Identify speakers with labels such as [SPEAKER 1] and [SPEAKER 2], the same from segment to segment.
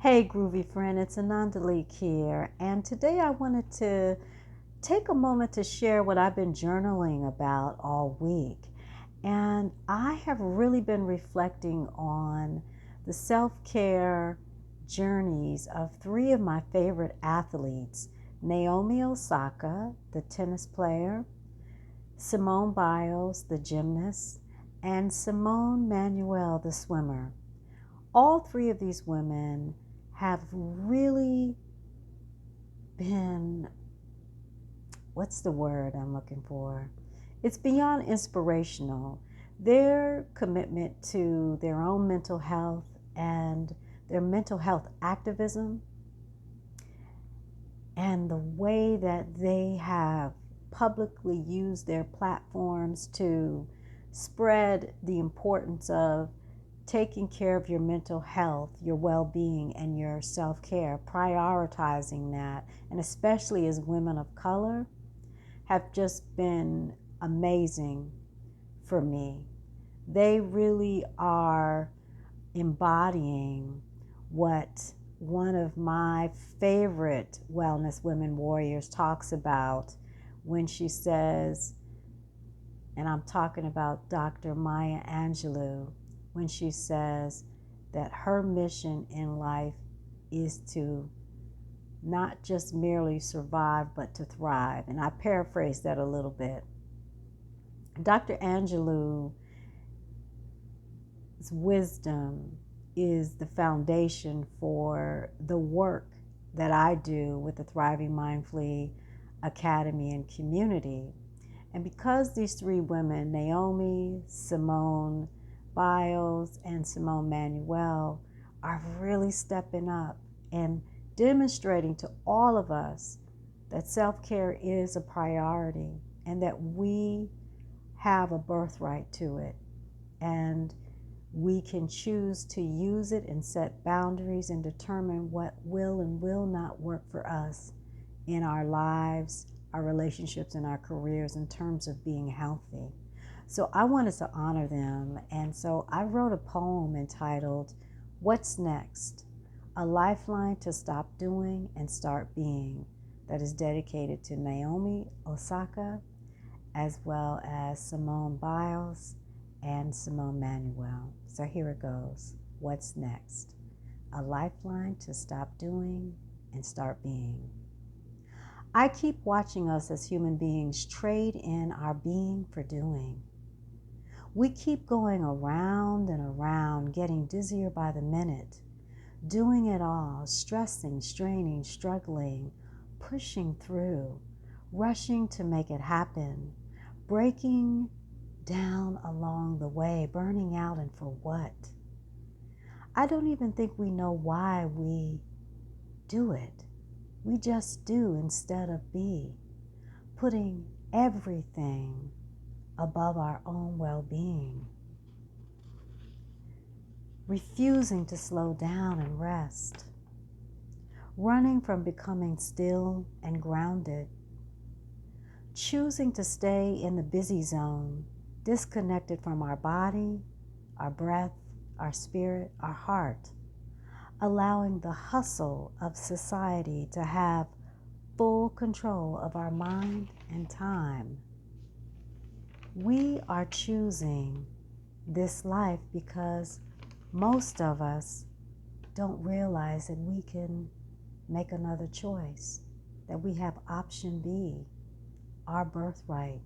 [SPEAKER 1] Hey, groovy friend, it's Anandalik here, and today I wanted to take a moment to share what I've been journaling about all week. And I have really been reflecting on the self care journeys of three of my favorite athletes: Naomi Osaka, the tennis player, Simone Biles, the gymnast, and Simone Manuel, the swimmer. All three of these women have really been, what's the word I'm looking for? It's beyond inspirational. Their commitment to their own mental health and their mental health activism, and the way that they have publicly used their platforms to spread the importance of taking care of your mental health, your well-being, and your self-care, prioritizing that, and especially as women of color, have just been amazing for me. They really are embodying what one of my favorite wellness women warriors talks about when she says, and I'm talking about Dr. Maya Angelou, when she says that her mission in life is to not just merely survive, but to thrive. And I paraphrase that a little bit. Dr. Angelou's wisdom is the foundation for the work that I do with the Thriving Mindfully Academy and community. And because these three women, Naomi, Simone Biles, and Simone Manuel, are really stepping up and demonstrating to all of us that self-care is a priority and that we have a birthright to it. And we can choose to use it and set boundaries and determine what will and will not work for us in our lives, our relationships, and our careers in terms of being healthy. So I wanted to honor them. And so I wrote a poem entitled, "What's Next? A Lifeline to Stop Doing and Start Being," that is dedicated to Naomi Osaka, as well as Simone Biles and Simone Manuel. So here it goes. What's next? A lifeline to stop doing and start being. I keep watching us as human beings trade in our being for doing. We keep going around and around, getting dizzier by the minute, doing it all, stressing, straining, struggling, pushing through, rushing to make it happen, breaking down along the way, burning out, and for what? I don't even think we know why we do it. We just do instead of be, putting everything above our own well-being, refusing to slow down and rest, running from becoming still and grounded, choosing to stay in the busy zone, disconnected from our body, our breath, our spirit, our heart, allowing the hustle of society to have full control of our mind and time. We are choosing this life because most of us don't realize that we can make another choice, that we have option B, our birthright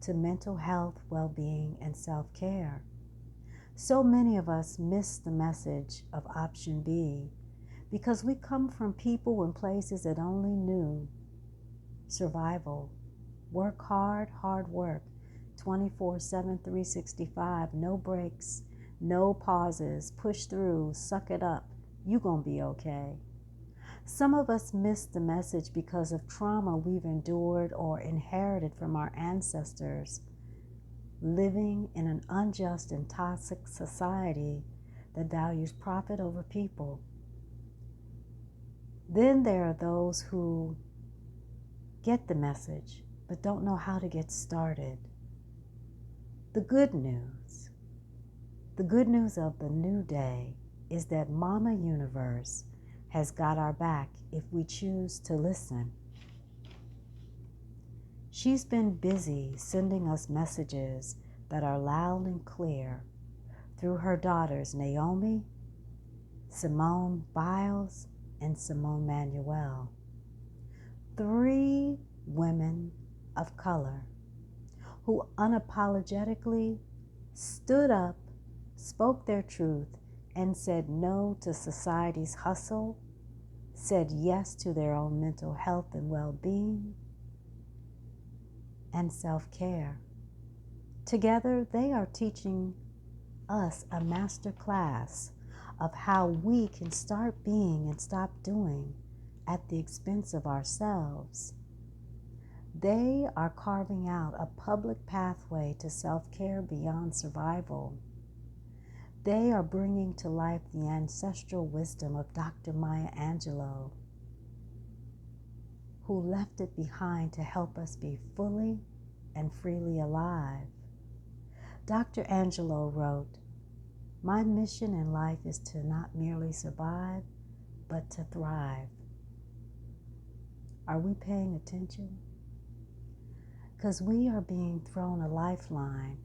[SPEAKER 1] to mental health, well-being, and self-care. So many of us miss the message of option B because we come from people and places that only knew survival. Work hard, hard work, 24/7, 365, no breaks, no pauses, push through, suck it up, you gonna be okay. Some of us miss the message because of trauma we've endured or inherited from our ancestors, living in an unjust and toxic society that values profit over people. Then there are those who get the message but don't know how to get started. The good news of the new day is that Mama Universe has got our back if we choose to listen. She's been busy sending us messages that are loud and clear through her daughters Naomi, Simone Biles, and Simone Manuel. 3 women of color who unapologetically stood up, spoke their truth, and said no to society's hustle, said yes to their own mental health and well-being, and self-care. Together, they are teaching us a master class of how we can start being and stop doing at the expense of ourselves. They are carving out a public pathway to self-care beyond survival. They are bringing to life the ancestral wisdom of Dr. Maya Angelou, who left it behind to help us be fully and freely alive. Dr. Angelou wrote, "My mission in life is to not merely survive, but to thrive." Are we paying attention? Because we are being thrown a lifeline.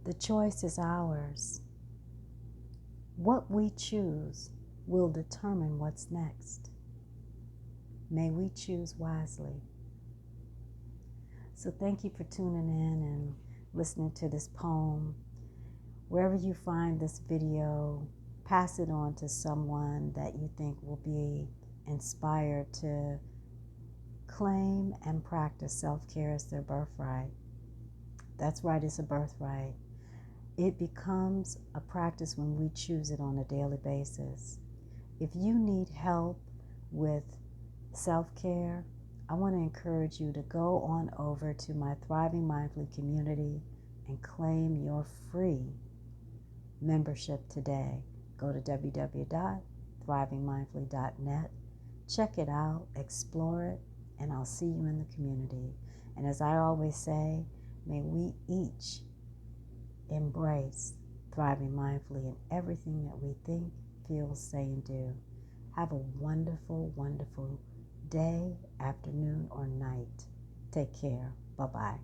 [SPEAKER 1] The choice is ours. What we choose will determine what's next. May we choose wisely. So thank you for tuning in and listening to this poem. Wherever you find this video, pass it on to someone that you think will be inspired to claim and practice self-care as their birthright. That's right, it's a birthright. It becomes a practice when we choose it on a daily basis. If you need help with self-care, I want to encourage you to go on over to my Thriving Mindfully community and claim your free membership today. Go to www.thrivingmindfully.net. Check it out, explore it, and I'll see you in the community. And as I always say, may we each embrace thriving mindfully in everything that we think, feel, say, and do. Have a wonderful, wonderful day, afternoon, or night. Take care. Bye-bye.